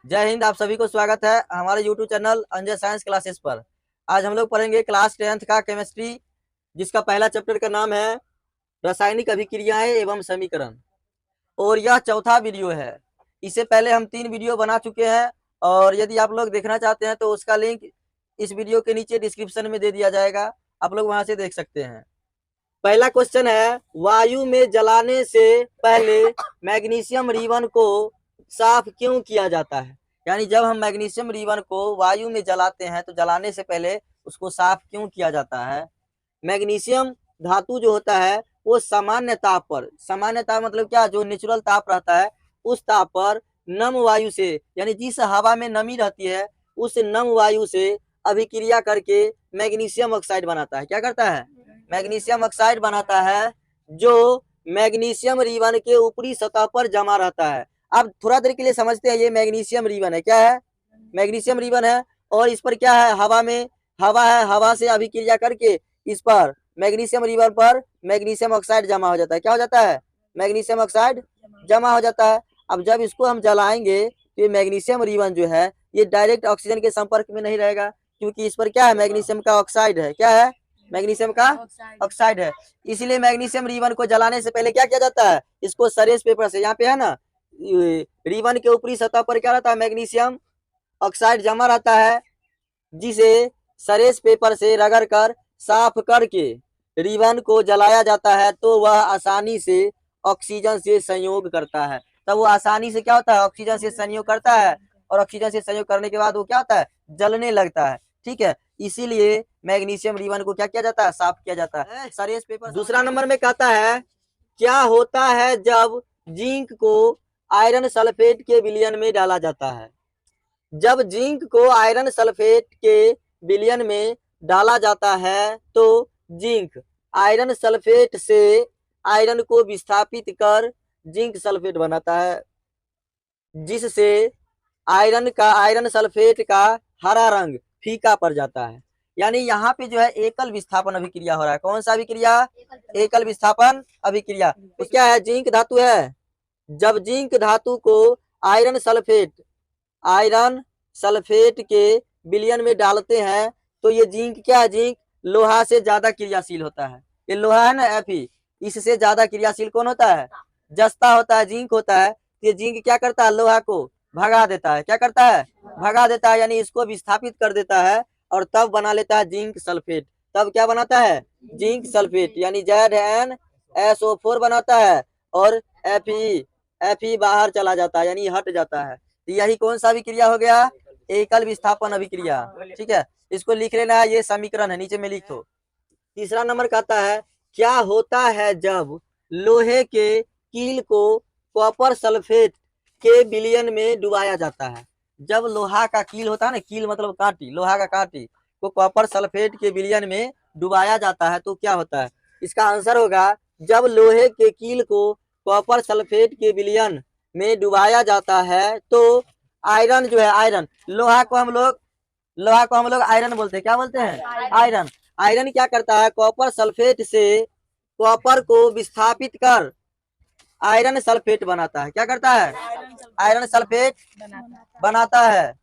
जय हिंद। आप सभी को स्वागत है हमारे YouTube channel Anjay science classes पर। आज हम लोग पढ़ेंगे क्लास 10th का केमिस्ट्री, जिसका पहला चैप्टर का नाम है रासायनिक अभिक्रियाएं एवं समीकरण, और यह चौथा वीडियो है। इससे पहले हम 3 वीडियो बना चुके हैं, और यदि आप लोग देखना चाहते हैं तो उसका लिंक इस वीडियो के नीचे डिस्क्रिप्शन में दे दिया जाएगा, आप लोग वहां से देख सकते हैं। पहला क्वेश्चन है, वायु में जलाने से पहले मैग्नीशियम रिबन को साफ क्यों किया जाता है? यानी जब हम मैग्नीशियम रिबन को वायु में जलाते हैं तो जलाने से पहले उसको साफ क्यों किया जाता है? मैग्नीशियम धातु जो होता है वो सामान्य ताप पर, सामान्य ताप मतलब क्या, जो नेचुरल ताप रहता है उस ताप पर नम वायु से, यानी जिस हवा में नमी रहती है उस नम वायु से अभिक्रिया करके मैग्नीशियम ऑक्साइड बनाता है। क्या करता है? मैग्नीशियम ऑक्साइड बनाता है, जो मैग्नीशियम रिबन के ऊपरी सतह पर जमा रहता है। अब थोड़ा देर के लिए समझते हैं ये मैग्नीशियम रिबन है। क्या है? मैग्नीशियम रिबन है, और इस पर क्या है? हवा में हवा है, हवा से अभिक्रिया करके इस पर मैग्नीशियम रिबन पर मैग्नीशियम ऑक्साइड जमा हो जाता है। क्या हो जाता है? मैग्नीशियम ऑक्साइड जमा हो जाता है। अब जब इसको हम जलाएंगे तो ये मैग्नीशियम रिबन जो है ये डायरेक्ट ऑक्सीजन के संपर्क में नहीं रहेगा, क्योंकि इस पर क्या है? मैग्नीशियम का ऑक्साइड है। क्या है? मैग्नीशियम का ऑक्साइड है। इसलिए मैग्नीशियम रिबन को जलाने से पहले क्या किया जाता है? इसको सरेस पेपर से, यहाँ पे है ना, रिबन के ऊपरी सतह पर क्या रहता है? मैग्नीशियम ऑक्साइड जमा रहता है, जिसे सरेस पेपर से रगड़ कर साफ करके रिबन को जलाया जाता है, तो वह आसानी से ऑक्सीजन से संयोग करता है। तब वो आसानी से क्या होता है? ऑक्सीजन से संयोग करता है, और ऑक्सीजन से संयोग करने के बाद वो क्या होता है? जलने लगता है। ठीक है, इसीलिए मैग्नीशियम रिबन को क्या किया जाता है? साफ किया जाता है सरेस पेपर। दूसरा नंबर में कहता है, क्या होता है जब जिंक को आयरन सल्फेट के विलयन में डाला जाता है? जब जिंक को आयरन सल्फेट के विलयन में डाला जाता है तो जिंक आयरन सल्फेट से आयरन को विस्थापित कर जिंक सल्फेट बनाता है, जिससे आयरन सल्फेट का हरा रंग फीका पड़ जाता है। यानी यहाँ पे जो है एकल विस्थापन अभिक्रिया हो रहा है। कौन सा अभिक्रिया? एकल विस्थापन अभिक्रिया। तो क्या है? जिंक धातु है। जब जिंक धातु को आयरन सल्फेट के विलयन में डालते हैं तो ये जिंक क्या है? जिंक लोहा से ज्यादा क्रियाशील होता है। ये लोहा है ना Fe, इससे ज्यादा क्रियाशील कौन होता है? जस्ता होता है, जिंक होता है। ये जिंक क्या करता है? लोहा को भगा देता है। क्या करता है? भगा देता है, यानी इसको विस्थापित कर देता है, और तब बना लेता है जिंक सल्फेट। तब क्या बनाता है? जिंक सल्फेट, यानी ZnSO4 बनाता है, और Fe बाहर चला जाता है, यानी हट जाता है। तो यही कौन सा अभिक्रिया हो गया? एकल विस्थापन अभिक्रिया। ठीक है, इसको लिख लेना है, ये समीकरण है, नीचे में लिखो। तीसरा नंबर कहता है, क्या होता है जब लोहे के कील को कॉपर सल्फेट के विलयन में डुबाया जाता है? जब लोहा का कील होता है ना, कील मतलब कांटी, लोहा का कांटी को कॉपर सल्फेट के विलयन में डुबाया जाता है तो क्या होता है? इसका आंसर होगा, जब लोहे के कील को कॉपर सल्फेट के विलयन में डुबाया जाता है तो आयरन जो है, आयरन, लोहा को हम लोग आयरन बोलते हैं। क्या बोलते हैं? आयरन। आयरन क्या करता है? कॉपर सल्फेट से कॉपर को विस्थापित कर आयरन सल्फेट बनाता है। क्या करता है? आयरन सल्फेट बनाता है,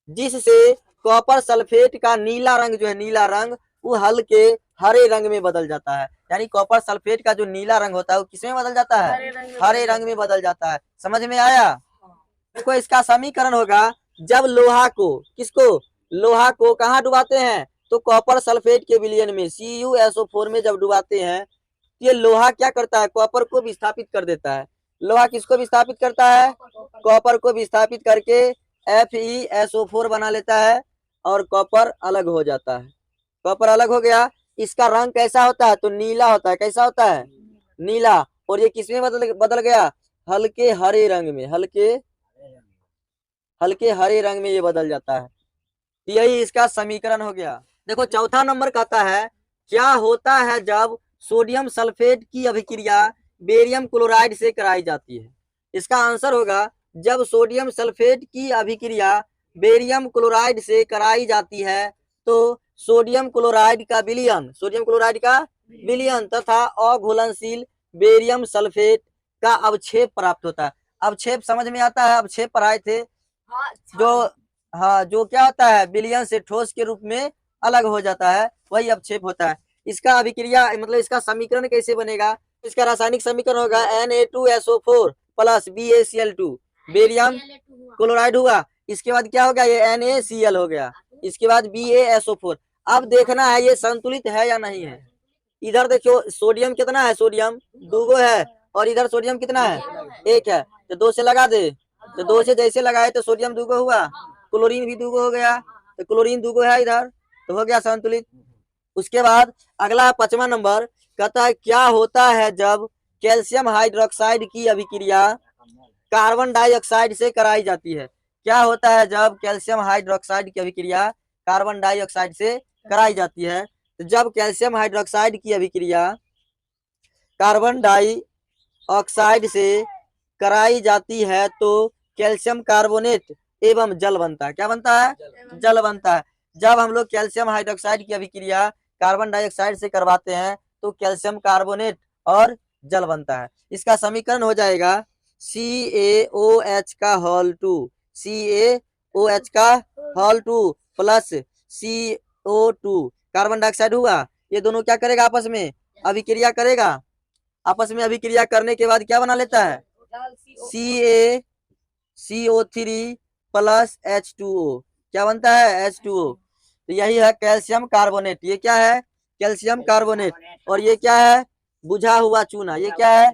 जिससे कॉपर सल्फेट का नीला रंग जो है, नीला रंग, वो हल्के हरे रंग में बदल जाता है। यानी कॉपर सल्फेट का जो नीला रंग होता है वो किसमें बदल जाता है? हरे रंग में बदल जाता है। समझ में आया? देखो, इसका समीकरण होगा, जब लोहा को कहाँ डुबाते हैं? तो कॉपर सल्फेट के विलयन में, CuSO4 में जब डुबाते हैं, ये लोहा क्या करता है? कॉपर को विस्थापित कर देता है। लोहा किसको विस्थापित करता है? कॉपर को विस्थापित करके FeSO4 बना लेता है, और कॉपर अलग हो जाता है। कॉपर अलग हो गया। इसका रंग कैसा होता है? तो नीला होता है। कैसा होता है? नीला। और ये किसमें बदल गया? हल्के हरे रंग में, हल्के हरे रंग में ये बदल जाता है। यही इसका समीकरण हो गया। देखो, चौथा नंबर कहता है, क्या होता है जब सोडियम सल्फेट की अभिक्रिया बेरियम क्लोराइड से कराई जाती है? इसका आंसर होगा, जब सोडियम सल्फेट की अभिक्रिया बेरियम क्लोराइड से कराई जाती है तो सोडियम क्लोराइड का विलयन तथा अघुलनशील बेरियम सल्फेट का अवक्षेप प्राप्त होता है। अवक्षेप समझ में आता है? अवक्षेप पढ़ाए थे, जो हाँ जो क्या होता है विलयन से ठोस के रूप में अलग हो जाता है, वही अवक्षेप होता है। इसका अभिक्रिया मतलब इसका समीकरण कैसे बनेगा? इसका रासायनिक समीकरण होगा Na2SO4 plus BaCl2, barium chloride हुआ। इसके बाद क्या हो गया, ये NaCl हो गया। इसके बाद BaSO4। अब देखना है ये संतुलित है या नहीं है। इधर देखो सोडियम कितना है, सोडियम 2 है, और इधर सोडियम कितना है, 1 है। तो 2 से लगा दे, तो 2 से जैसे लगाए तो सोडियम 2 हुआ, क्लोरीन भी 2 हो गया, तो क्लोरीन 2 है इधर, तो हो गया संतुलित। उसके बाद अगला 5वां नंबर कहता है क्या होता है जब कैल्शियम हाइड्रोक्साइड की अभिक्रिया कार्बन डाइऑक्साइड से कराई जाती है। क्या होता है जब कैल्शियम हाइड्रोक्साइड की अभिक्रिया कार्बन डाइऑक्साइड से कराई जाती है? तो जब कैल्शियम हाइड्रोक्साइड की अभिक्रिया कार्बन डाइऑक्साइड से कराई जाती है तो कैल्शियम कार्बोनेट एवं जल बनता है। क्या बनता है? जल बनता है। जब हम लोग कैल्शियम हाइड्रोक्साइड की अभिक्रिया कार्बन डाइऑक्साइड से करवाते हैं तो कैल्शियम कार्बोनेट और जल बनता है। इसका समीकरण हो जाएगा CaOH का होल 2, CaOH का whole 2 plus CO2, carbon dioxide हुआ। ये दोनों क्या करेगा, आपस में अभिक्रिया करेगा। आपस में अभिक्रिया करने के बाद क्या बना लेता है, CaCO3 प्लस H2O। क्या बनता है, H2O। तो यही है कैल्शियम कार्बोनेट। ये क्या है, कैल्शियम कार्बोनेट। और ये क्या है, बुझा हुआ चूना। ये क्या है,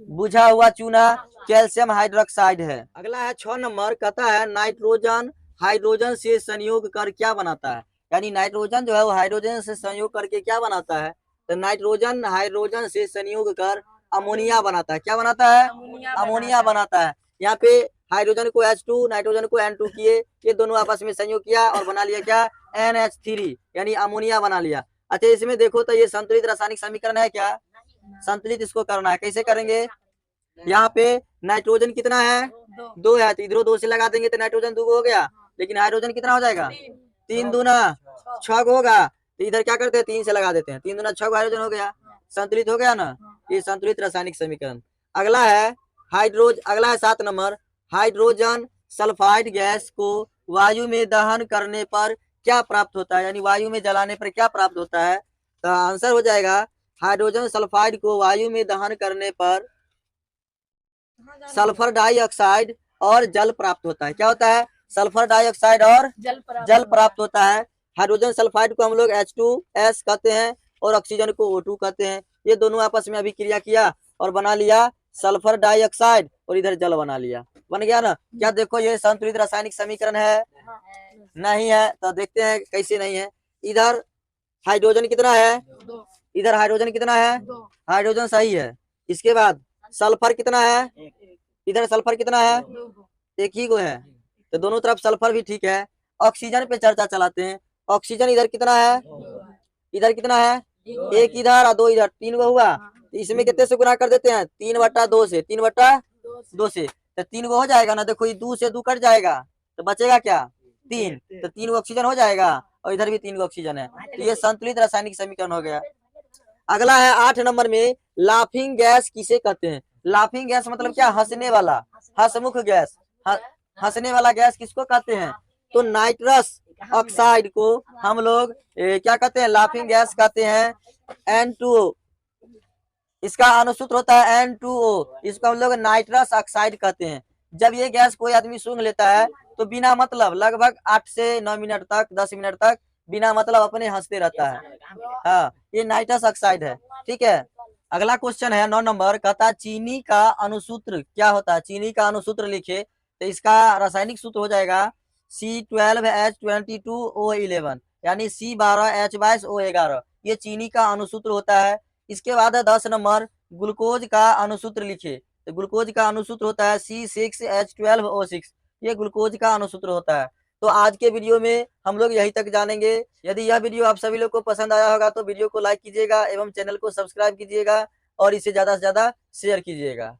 बुझा हुआ चूना कैल्शियम हाइड्रोक्साइड है। अगला है 6 नंबर, कहता है नाइट्रोजन हाइड्रोजन से संयोग कर क्या बनाता है। यानी नाइट्रोजन जो है वो हाइड्रोजन से संयोग करके क्या बनाता है? तो नाइट्रोजन हाइड्रोजन से संयोग कर अमोनिया बनाता है। क्या बनाता है, अमोनिया बनाता है। यहाँ पे हाइड्रोजन को H2 नाइट्रोजन को N2 किए, ये दोनों आपस में संयोग किया और बना लिया क्या, NH3 यानी अमोनिया बना लिया। अच्छा इसमें देखो तो ये संतुलित रासायनिक समीकरण है क्या, संतुलित इसको करना है। कैसे करेंगे, यहाँ पे नाइट्रोजन कितना है, 2 है, तो इधरों 2 से लगा देंगे तो नाइट्रोजन 2 हो गया। लेकिन हाइड्रोजन कितना हो जाएगा, 3 दूना 6 होगा, तो इधर क्या करते हैं 3 से लगा देते हैं, 3 दूना 6 हाइड्रोजन हो गया। संतुलित हो गया ना, ये संतुलित रासायनिक समीकरण। अगला है अगला है 7 नंबर, हाइड्रोजन सल्फाइड गैस को वायु में दहन करने पर क्या प्राप्त होता है, यानी वायु में जलाने पर क्या प्राप्त होता है। तो आंसर हो जाएगा हाइड्रोजन सल्फाइड को वायु में दहन करने पर सल्फर डाइऑक्साइड और जल प्राप्त होता है। क्या होता है, सल्फर डाइऑक्साइड और जल प्राप्त होता है। हाइड्रोजन सल्फाइड को हम लोग H2S कहते हैं और ऑक्सीजन को O2 कहते हैं। ये दोनों आपस में अभिक्रिया किया और बना लिया सल्फर डाइऑक्साइड और इधर जल बना लिया, बन गया ना। क्या देखो ये संतुलित रासायनिक समीकरण है, नहीं है। तो देखते हैं कैसे नहीं है। इधर हाइड्रोजन कितना है, इधर हाइड्रोजन कितना है, हाइड्रोजन सही है। इसके बाद सल्फर कितना है, इधर सल्फर कितना है, एक ही को है, तो दोनों तरफ सल्फर भी ठीक है। ऑक्सीजन पे चर्चा चलाते हैं। ऑक्सीजन इधर कितना है, इधर कितना है, 1 इधर और 2 इधर, 3 गो हुआ। तो इसमें कितने से गुना कर देते हैं, 3/2 से, 3/2 से, तो 3 गो हो जाएगा ना। देखो ये 2 से 2 कट जाएगा तो बचेगा क्या, 3, तो 3 गो ऑक्सीजन हो जाएगा और इधर भी 3 गो ऑक्सीजन है। तो ये संतुलित रासायनिक समीकरण हो गया। अगला है 8 नंबर में, लाफिंग गैस किसे कहते हैं। लाफिंग गैस मतलब क्या, हंसने वाला, हंसमुख गैस, हंसने वाला गैस किसको कहते हैं। तो नाइट्रस ऑक्साइड को हम लोग क्या कहते हैं, लाफिंग गैस कहते हैं, N2O। इसका अनुसूत्र होता है N2O, इसको हम लोग नाइट्रस ऑक्साइड कहते हैं। जब ये गैस कोई आदमी सूंघ लेता है तो बिना मतलब लगभग 8 से 9 मिनट तक, 10 मिनट तक बिना मतलब अपने हंसते रहता है। हाँ ये नाइट्रस ऑक्साइड है, ठीक है। अगला क्वेश्चन है 9 नंबर, कहता है चीनी का अनुसूत्र क्या होता है। चीनी का अनुसूत्र लिखे तो इसका रासायनिक सूत्र हो जाएगा C12H22O11 यानी C12H22O11, ये चीनी का अनुसूत्र होता है। इसके बाद है 10 नंबर, ग्लूकोज का अनुसूत्र लिखे तो ग्लूकोज का अनुसूत्र होता है C6H12O6, ये ग्लूकोज का अनुसूत्र होता है। तो आज के वीडियो में हम लोग यहीं तक जानेंगे। यदि यह वीडियो आप सभी लोग को पसंद आया होगा तो वीडियो को लाइक कीजिएगा एवं चैनल को सब्सक्राइब कीजिएगा और इसे ज्यादा से ज्यादा शेयर कीजिएगा।